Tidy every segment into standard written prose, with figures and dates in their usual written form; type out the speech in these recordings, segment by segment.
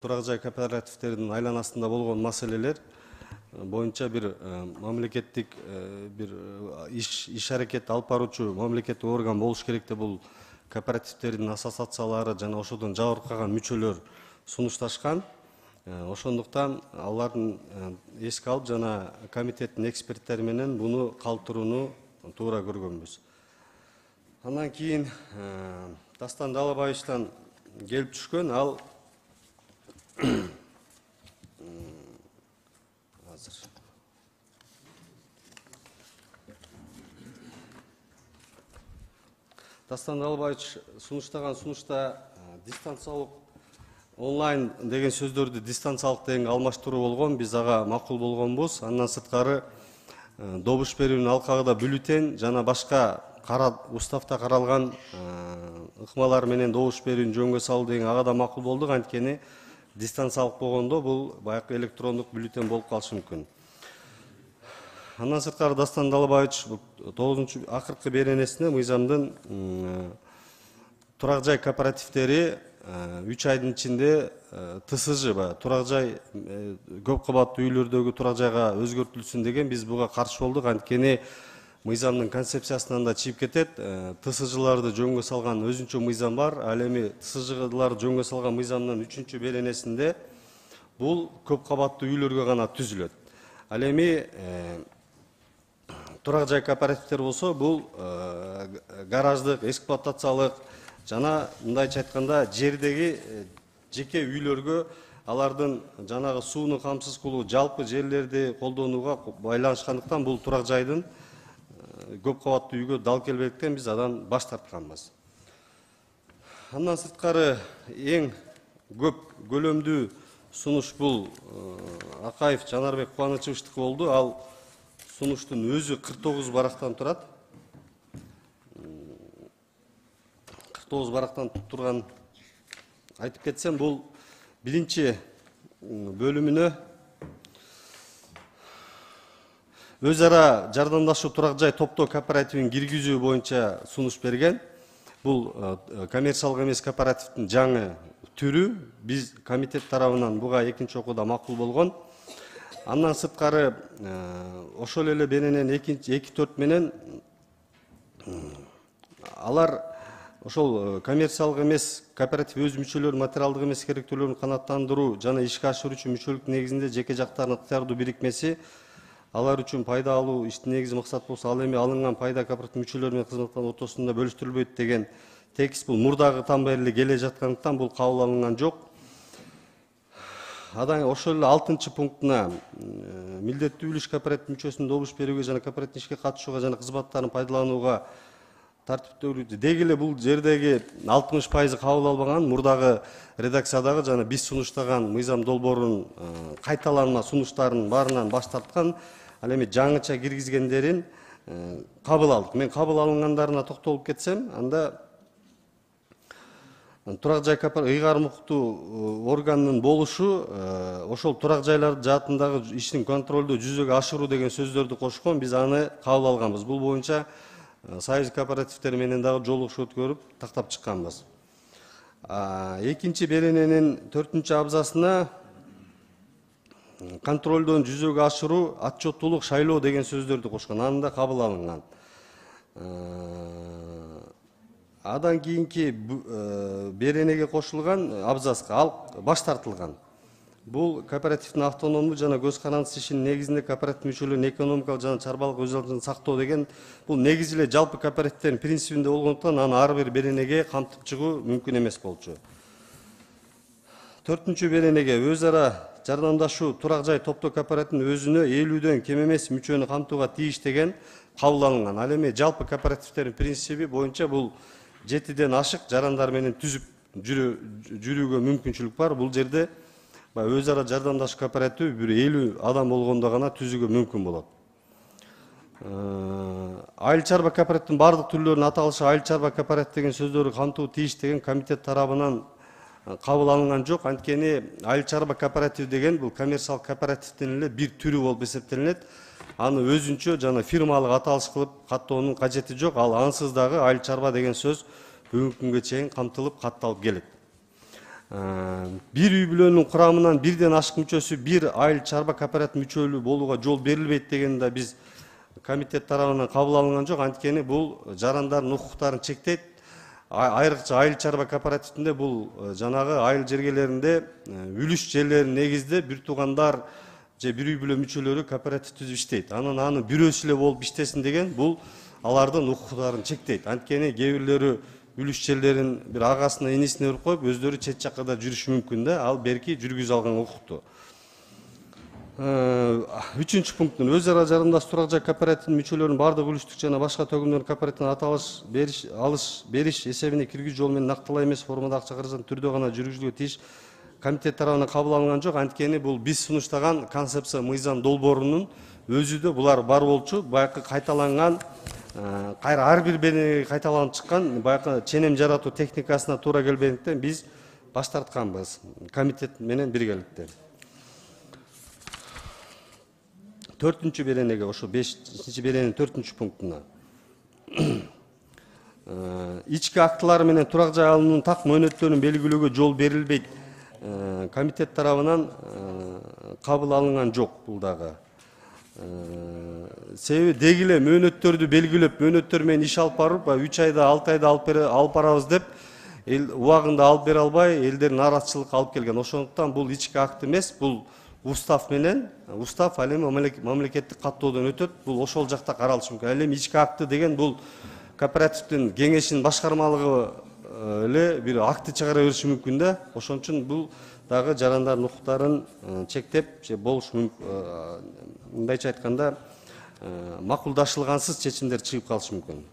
турак жай кооперативтеринин айланасында болгон маселелер боюнча бир мамлекеттик бир иш аракет алып баруучу мамлекеттик орган болуш керек деп бул кооперативтердин ассоциациялары жана ошодон жабыркаган мүчөлөр сунушташкан. Ошондуктан алардын эске алып жана комитеттин эксперттери менен буну калтырууну туура көргөнбүз. Андан кийин Дастан Далабаевичтан келип түшкөн ал Дастан Далабаевич сунуштаган сунушта дистанциялык онлайн деген сөздөрдү дистанциялык дегенге алмаштыруу болгон. Биз ага макул болгонбуз. Андан сырткары добуш берүүнүн алкагында бюллетень жана башка уставта каралган ыкмалар менен добуш берүүнү жөнгө салуу деген ага да макул болдук. Анткени дистанциялык болгондо бул баягы электрондук бюллетень болуп калышы мүмкүн. Андан сырткары Дастан Далабаевич 9 акыркы беренесине мыйзамдын турак жай кооперативтери 3 айдын ичинде ТСЖ турак жай көп кабаттуу үйлөрдөгү турак жайга өзгөртүлсүн деген биз буга каршы болдук. Анткени мыйзамдын концепциясынан да чыгып кетет. ТСЖларды жөнгө салган өзүнчө мыйзам бар. Ал эми ТСЖларды жөнгө салган мыйзамдын 3 беренесинде бул көп кабаттуу үйлөргө гана түзүлөт. Ал эми турак жай кооперативтер болсо бул гараждык, эксплуатациялык жана мындайча айтканда жердеги жеке үйлөргө алардын жанагы сууну камсыз кылуу, жалпы жерлерди колдонууга байланышкандыктан бул турак жайдын көп кабаттуу үйгө дал келбегендиктен биз адан баш тартканбыз. Андан сырткары эң көп көлөмдүү сунуш бул Акаев Жанарбек Кубанычевичтики болду. Ал сунуштун өзү 49 барактан турат. 49 барактан турган айтып кетсем, бул биринчи бөлүмүнө өз ара жардамдашуу турак жай топтоо кооперативин киргизүү боюнча сунуш берген. Бул коммерциялык эмес кооперативдин жаңы түрү. Биз комитет тарабынан буга экинчи окууда макул болгон. Андан сырткары ошол эле беренен 2.4 менен алар ошол коммерциялык эмес кооператив өз мүчөлөрүн материалдык эмес керектүүлөрүн канааттандыруу жана ишке ашыруу үчүн мүчөлүк негизинде жеке жактардын ыктыярдуу бирикмеси алар үчүн пайда алуу иштин негизи максат болсо, ал эми алынган пайда кооператив мүчөлөрү менен кызматтардын ортосунда бөлүштүрүлбөйт деген текст бул мурдагы бери келе жаткандыктан бул кабыл алынган жок. Адан ошол эле 6-пунктуна милдеттүү үлүш кооператив мүчөсүнүн добуш берүүгө жана кооперативдин ишке катышууга жана кызматтарын пайдаланууга тартиптөөлүктү деги эле бул жердеги 60% кабыл албаган мурдагы редакциядагы жана биз сунуштаган мыйзам долбоорунун кайталанма сунуштарынын баарынан баш тарткан. Ал эми жаңыча киргизгендерин кабыл алдык. Мен кабыл алынгандарына токтолуп кетсем, анда турак жай ыйгарым укуктуу органдын болушу ошол турак жайлар жаатындагы иштин контролду жүзөгө ашыруу деген сөздөрдү кошкон. Биз аны кабыл алганбыз. Бул боюнча союз кооперативтери менен дагы жолугушуу өткөрүп тактап чыкканбыз. Экинчи берененин 4-абзасына контролдон жүзөгө ашыруу, отчеттуулук, шайлоо деген сөздөрдү кошкон. Аны да кабыл алынган. Адан кийинки беренеге кошулган абзаска ал баш тартылган. Бул кооперативдин автономдуу жана көз карандысыз ишинин негизинде кооператив мүчөлөрүнүн экономикалык жана чарбалык өз алдын сактоо деген бул негизи эле жалпы кооперативдердин принцибинде болгондуктан аны ар бир беренеге камтып чыгуу мүмкүн эмес болчу. 4-беренеге өз ара жардамдашуу турак жай топтоо кооперативинин өзүнө 50дөн кем эмес мүчөнү камтууга тийиш деген кабыл алынган. Ал эми жалпы кооперативдердин принциби боюнча бул 7ден ашык жарандар менен түзүп жүрүүгө мүмкүнчүлүк бар. Бул жерде өз ара жардамдаш кооператив бир 50 адам болгондо гана түзүүгө мүмкүн болот. Айыл чарба кооперативдин бардык түрлөрүнүн аталышы айыл чарба кооператив деген сөздөрү камтуу тийиш деген комитет тарабынан кабыл алынган жок. Анткени айыл чарба кооператив деген бул коммерциялык кооперативдин эле бир түрү болуп эсептелинет. Аны өзүнчө жана фирмалык аталыш кылып каттоонун кажети жок. Ал ансыз дагы айыл чарба деген сөз бүгүнкү күнгө чейин камтылып катталып келет. бир үй бүлөнүн курамынан бирден ашык мүчөсү бир айыл чарба кооператив мүчөлүү болууга жол берилбейт деген да биз комитет тарабынан кабыл алынган жок. Анткени бул жарандардын укуктарын чектейт. Айрыкча айыл чарба кооперативинде бул жанагы айыл жергелеринде үлүш жерлерин негизде бир туугандар же бир үй бүлө мүчөлөрү кооператив түзүп иштейт. Анын бирөөсү эле болуп иштесин деген бул алардын укуктарын чектейт. Анткени кээ бирлери үлүш жерлерин бир агасына энесине берип коюп, өздөрү чет жакка да жүрүшү мүмкүн да. Ал берки жүргүзө алган укукту. 3-пункттун өз ара жарымдаш турак жай кооперативинин мүчөлөрүнүн бардык үлүштүк жана башка төгүмдөрүн кооперативден аталыш бериш эсебине киргизүү жолу менен нактылай эмес формада акча каражатын түрдө гана жүргүзүлүүгө тийиш комитет тарабынан кабыл алынган жок. Анткени бул биз сунуштаган концепция мыйзам долбоорунун өзүдө булар бар болчу. Баякы кайталанган кайра ар бир бенеге кайталанып чыккан баякы ченем жаратуу техникасына туура келбегендиктен биз баш тартканбыз комитет менен биргеликте. 4-чү беренеге, ошо 5-чи берененин 4-пунктуна ички актылары менен турак жай алуунун так мөөнөттөрүн белгилөөгө жол берилбейт. Комитет тарабынан кабыл алынган жок бул дагы. Себеби деги эле мөөнөттөрдү белгилеп, мөөнөттөр менен иш алып барып, 3 айда, 6 айда алып барабыз деп, убагында алып бере албай, элдер нараазачылыкка алып келген. Ошондуктан бул ички акт эмес, бул устав менен, устав ал эми мамлекеттик каттоодон өтөт. Бул ошол жакта каралышы мүмкүн. Ал эми ички акты деген бул кооперативдин кеңешинин башкармалыгы эле бир акты чыгара бериши мүмкүн да. Ошон үчүн бул дагы жарандардын укуктарын чектеп же болуш мүмкүн. Мындайча айтканда, макулдашылгансыз чечимдер чыгып калышы мүмкүн.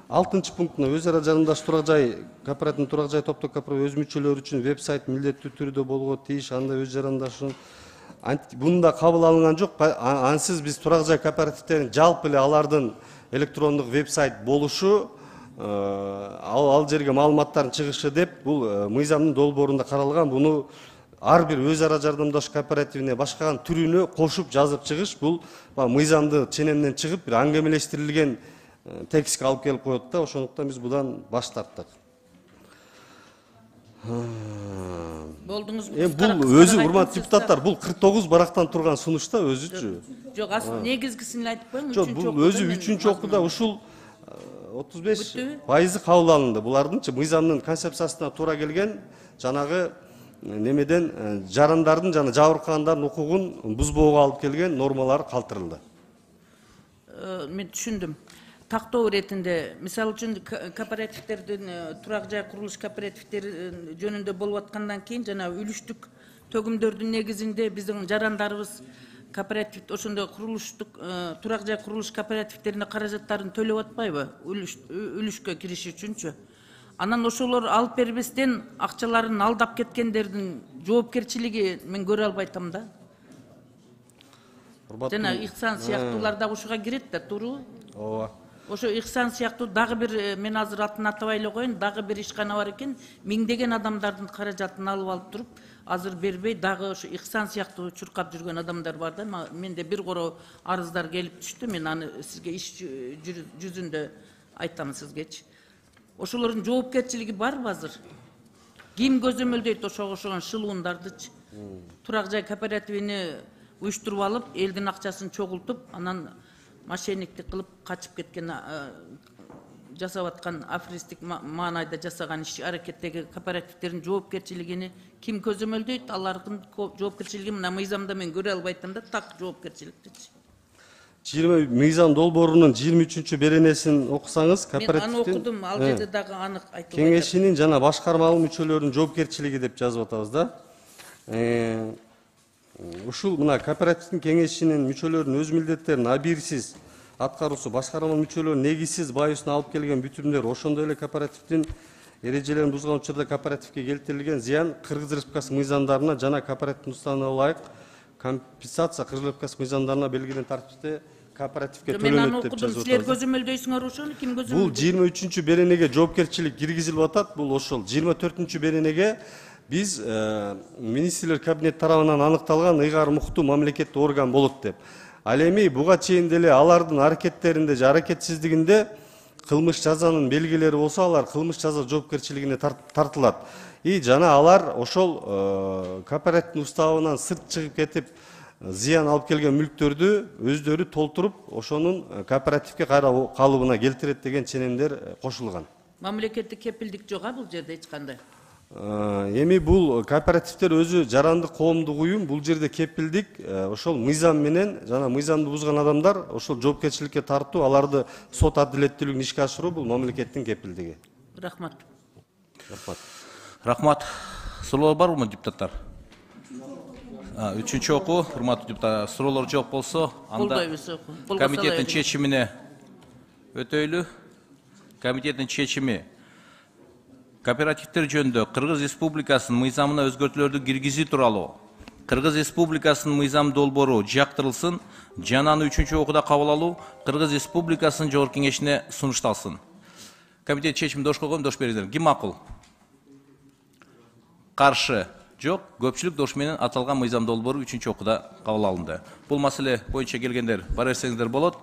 6-пунктуна өз ара жарымдаш турак жай кооперативдин турак жай топток кооператив өз мүчөлөрү үчүн веб-сайт милдеттүү түрдө болууга тийиш, анда өз жарандашын бунда кабыл алынган жок. Ансыз биз турак жай кооперативдерин жалпы эле алардын электрондук веб-сайт болушу, ал жерге маалыматтардын чыгышы деп бул мыйзамдын долбоорунда каралган. Буну ар бир өз ара жардамдаш кооперативине башкаган түрүнө кошуп жазып чыгыш бул мыйзамды ченемден чыгып бир аңгемелештирилген текстке алып келип коет да. Ошондуктан биз будан баш тарттык. Болдуңуз. Бул өзү урматтуу депутаттар, бул 49 барактан турган сунуш да өзүчү. Жок, асыл негизгисин айтып коюң. Жок, бул өзү 3-чү окууда ушул 35% кабыл алынды. Булардынчы мыйзамдын концепциясына туура келген жанагы немеден жарандардын жана жабыркагандардын укугун бузбоого алып келген нормалар калтырылды. Мен түшүндүм. Тактоо иретинде, мисалы үчүн кооперативдердин турак жай курулуш кооперативдери жөнүндө болуп аткандан кийин жана үлүштүк төгүмдөрдүн негизинде биздин жарандарыбыз кооператив ошондой курулуштук турак жай курулуш кооперативдерине каражаттарын төлөп атпайбы үлүшкө кириш үчүнчү. Анан ошолор алып бербестен акчаларын алдап кеткендердин жоопкерчилиги мен көрө албай атам да. Жана Ихсан сыяктуулар да ушуга кирет да, туурабы? Ооба. Ошо Ихсан сыяктуу дагы бир, мен азыр атын атабай эле коеюн, дагы бир ишкана бар экен, миңдеген адамдардын каражатын алып туруп, азыр бербей, дагы ошо Ихсан сыяктуу чуркап жүргөн адамдар бар да. Менде бир коро арыздар келип түштү, мен аны сизге иш жүзүндө айтам сизгечи. Ошолордун жоопкерчилиги барбы азыр? Ким көзөмөлдөйт ошого окшогон шылуундардычы? Турак жай кооперативини уюштуруп алып, элдин акчасын чогултуп, анан мошенниктик кылып качып кеткен, жасап аткан аферисттик маанайда жасаган иш аракеттеги кооперативдердин жоопкерчилигини ким көзөмөлдөйт? Алардын жоопкерчилиги мына мыйзамда мен көрө албай атам да, так жоопкерчиликтичи. Мыйзам долбоорунун 23-чү беренесин окусаңыз, кооперативдин мен аны окудум, ал жерде дагы анык айтылган. Кеңешинин жана башкармалуу мүчөлөрүнүн жоопкерчилиги деп жазып атабыз да. Ушул мына кооперативдин кеңешинин мүчөлөрүнүн өз милдеттерин абийирсиз аткаруусу, башкарма мүчөлөрүнүн негизсиз баюусуна алып келген бүтүмдөр, ошондой эле кооперативдин эрежелерин бузган учурда кооперативге келтирилген зыян Кыргыз Республикасы мыйзамдарына жана кооперативдин уставына ылайык компенсация Кыргыз Республикасы мыйзамдарына белгиленген тартипте кооперативге төлөнөт деп жазып атабыз. Силер көзөмөлдөйсүңөр ошону, ким көзөмөлдөйт? Бул 23-чү беренеге жоопкерчилик киргизилип атат. Бул ошол 24-чү беренеге биз министрлер кабинет тарабынан аныкталган ыйгар муктуу мамлекеттик орган болот деп. Ал эми буга чейин деле алардын аракеттеринде же аракетсиздигинде кылмыш жазанын белгилери болсо, алар кылмыш жаза жоопкерчилигине тартылат. И жана алар ошол кооперативдин уставынан сырт чыгып кетип зыян алып келген мүлктөрдү өздөрү толтуруп ошонун кооперативге кайра калыбына келтирет деген ченемдер кошулган. Мамлекеттик кепилдик жок бул жерде эч кандай. Эми бул кооперативдер өзү жарандык коомдук уюм, бул жерде кепилдик ошол мыйзам менен жана мыйзамды бузган адамдар ошол жоопкерчиликке тартуу, аларды сот адилеттүүлүгүн ишке ашыруу бул мамлекеттин кепилдиги. Рахмат. Рахмат. Рахмат. Суроолор барбы депутаттар? Үчүнчү окуу, урматтуу депутаттар, суроолор жок болсо, анда Колдойбуз. комитеттин чечимине өтөйлү. Комитеттин чечими кооперативдер жөнүндө Кыргыз Республикасынын мыйзамына өзгөртүүлөрдү киргизүү тууралуу Кыргыз Республикасынын мыйзам долбоору жактырылсын жана аны үчүнчү окууда кабыл алуу Кыргыз Республикасынын Жогорку Кеңешине сунушталсын. Комитет чечимин дош койгон, дош бериңиздер. Ким макул? Каршы? Жок. Көпчүлүк дош менен аталган мыйзам долбоору үчүнчү окууда кабыл алынды. Бул маселе боюнча келгендер бар эрсеңиздер болот.